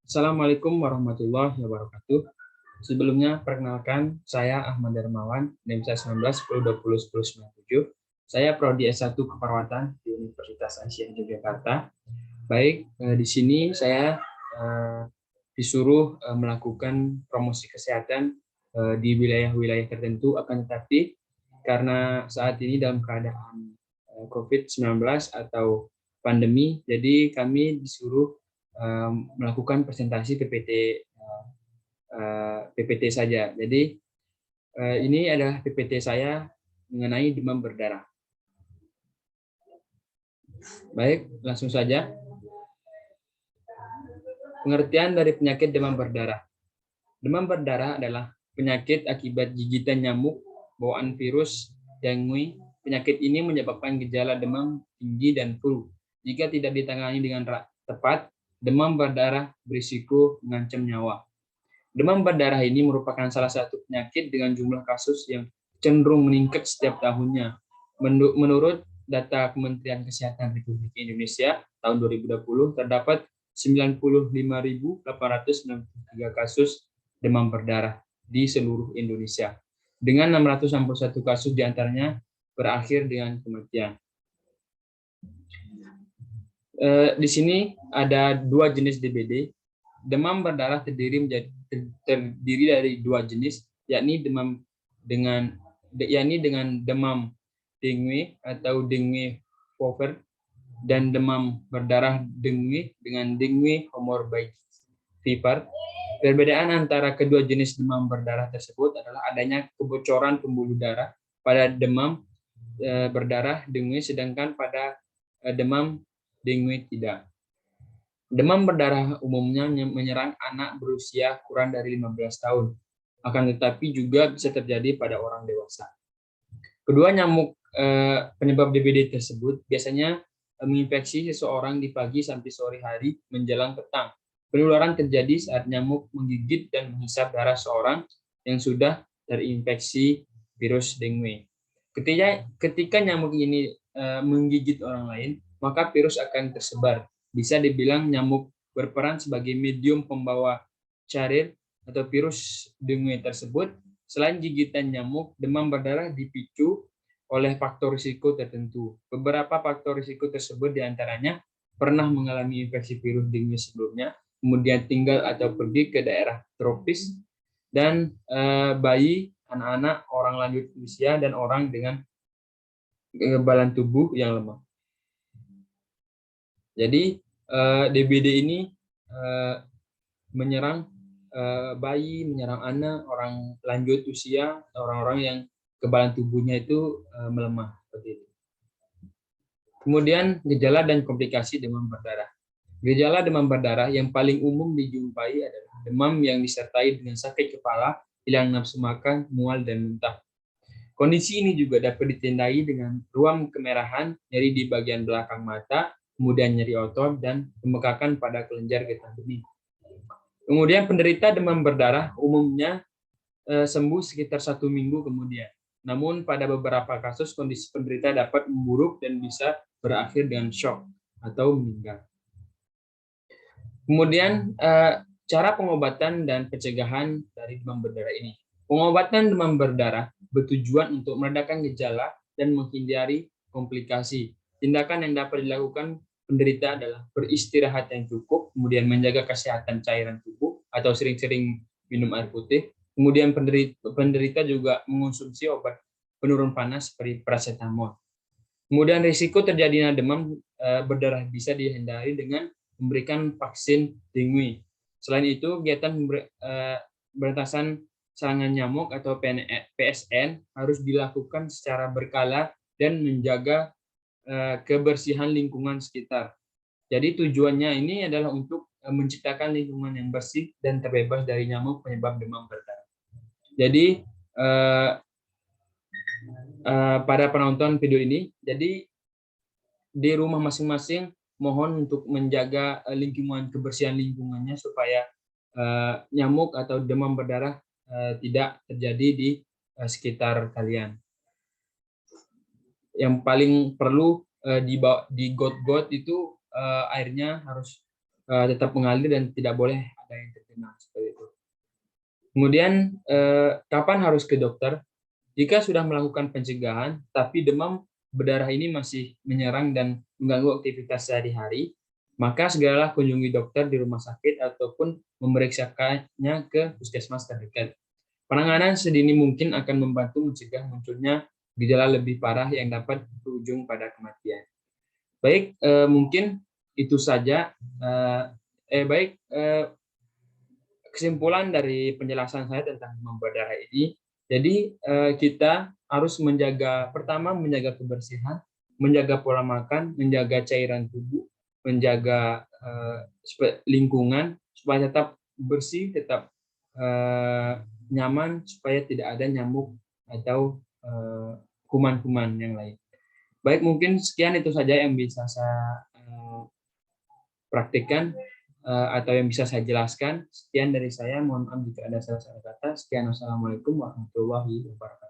Assalamualaikum warahmatullahi wabarakatuh. Sebelumnya, perkenalkan, saya Ahmad Darmawan, NIM saya 19 10 20 10 97. Saya Prodi S1 Keperawatan di Universitas Asia Yogyakarta. Baik, di sini saya disuruh melakukan promosi kesehatan di wilayah-wilayah tertentu, akan tetapi karena saat ini dalam keadaan COVID-19 atau pandemi, jadi kami disuruh melakukan presentasi PPT saja. Jadi ini adalah PPT saya mengenai demam berdarah. Baik, langsung saja. Pengertian dari penyakit demam berdarah. Demam berdarah adalah penyakit akibat gigitan nyamuk bawaan virus dengue. Penyakit ini menyebabkan gejala demam tinggi dan flu. Jika tidak ditangani dengan tepat, demam berdarah berisiko mengancam nyawa. Demam berdarah ini merupakan salah satu penyakit dengan jumlah kasus yang cenderung meningkat setiap tahunnya. Menurut data Kementerian Kesehatan Republik Indonesia tahun 2020, terdapat 95.893 kasus demam berdarah di seluruh Indonesia, dengan 661 kasus diantaranya berakhir dengan kematian. Di sini ada dua jenis DBD. Demam berdarah terdiri dari dua jenis, yakni demam dengan demam dengue atau dengue fever dan demam berdarah dengue dengan dengue comorbid fever. Perbedaan antara kedua jenis demam berdarah tersebut adalah adanya kebocoran pembuluh darah pada demam berdarah dengue, sedangkan pada demam dengue tidak. Demam berdarah umumnya menyerang anak berusia kurang dari 15 tahun, akan tetapi juga bisa terjadi pada orang dewasa. Kedua nyamuk penyebab DBD tersebut biasanya menginfeksi seseorang di pagi sampai sore hari menjelang petang. Penularan terjadi saat nyamuk menggigit dan menghisap darah seorang yang sudah terinfeksi virus dengue. Ketika nyamuk ini menggigit orang lain, maka virus akan tersebar. Bisa dibilang nyamuk berperan sebagai medium pembawa carir atau virus dengue tersebut. Selain gigitan nyamuk, demam berdarah dipicu oleh faktor risiko tertentu. Beberapa faktor risiko tersebut diantaranya pernah mengalami infeksi virus dengue sebelumnya, kemudian tinggal atau pergi ke daerah tropis, dan bayi, anak-anak, orang lanjut usia, dan orang dengan kekebalan tubuh yang lemah. Jadi DBD ini menyerang bayi, menyerang anak, orang lanjut usia, orang-orang yang kekebalan tubuhnya itu melemah seperti itu. Kemudian gejala dan komplikasi demam berdarah. Gejala demam berdarah yang paling umum dijumpai adalah demam yang disertai dengan sakit kepala, hilang nafsu makan, mual, dan muntah. Kondisi ini juga dapat ditandai dengan ruam kemerahan, nyeri di bagian belakang mata, kemudian nyeri otot, dan pembekakan pada kelenjar getah bening. Kemudian penderita demam berdarah umumnya sembuh sekitar 1 minggu kemudian. Namun pada beberapa kasus kondisi penderita dapat memburuk dan bisa berakhir dengan shock atau meninggal. Kemudian cara pengobatan dan pencegahan dari demam berdarah ini. Pengobatan demam berdarah bertujuan untuk meredakan gejala dan menghindari komplikasi. Tindakan yang dapat dilakukan penderita adalah beristirahat yang cukup, kemudian menjaga kesehatan cairan tubuh atau sering-sering minum air putih. Kemudian penderita juga mengonsumsi obat penurun panas seperti paracetamol. Kemudian risiko terjadinya demam berdarah bisa dihindari dengan memberikan vaksin dengue. Selain itu, kegiatan pemberantasan serangan nyamuk atau PSN harus dilakukan secara berkala dan menjaga kebersihan lingkungan sekitar. Jadi tujuannya ini adalah untuk menciptakan lingkungan yang bersih dan terbebas dari nyamuk penyebab demam berdarah. Jadi pada penonton video ini, jadi di rumah masing-masing mohon untuk menjaga lingkungan, kebersihan lingkungannya supaya nyamuk atau demam berdarah tidak terjadi di sekitar kalian. Yang paling perlu di got-got itu airnya harus tetap mengalir dan tidak boleh ada yang terkena seperti itu. Kemudian kapan harus ke dokter? Jika sudah melakukan pencegahan, tapi demam berdarah ini masih menyerang dan mengganggu aktivitas sehari-hari, maka segeralah kunjungi dokter di rumah sakit ataupun memeriksakannya ke puskesmas terdekat. Penanganan sedini mungkin akan membantu mencegah munculnya gejala lebih parah yang dapat berujung pada kematian. Baik, mungkin itu saja. Baik, kesimpulan dari penjelasan saya tentang demam berdarah ini. Jadi kita harus pertama menjaga kebersihan, menjaga pola makan, menjaga cairan tubuh, menjaga lingkungan supaya tetap bersih, tetap nyaman, supaya tidak ada nyamuk atau kuman-kuman yang lain. Baik, mungkin sekian itu saja yang bisa saya praktikkan atau yang bisa saya jelaskan. Sekian dari saya, mohon maaf jika ada salah-salah kata. Sekian, wassalamualaikum warahmatullahi wabarakatuh.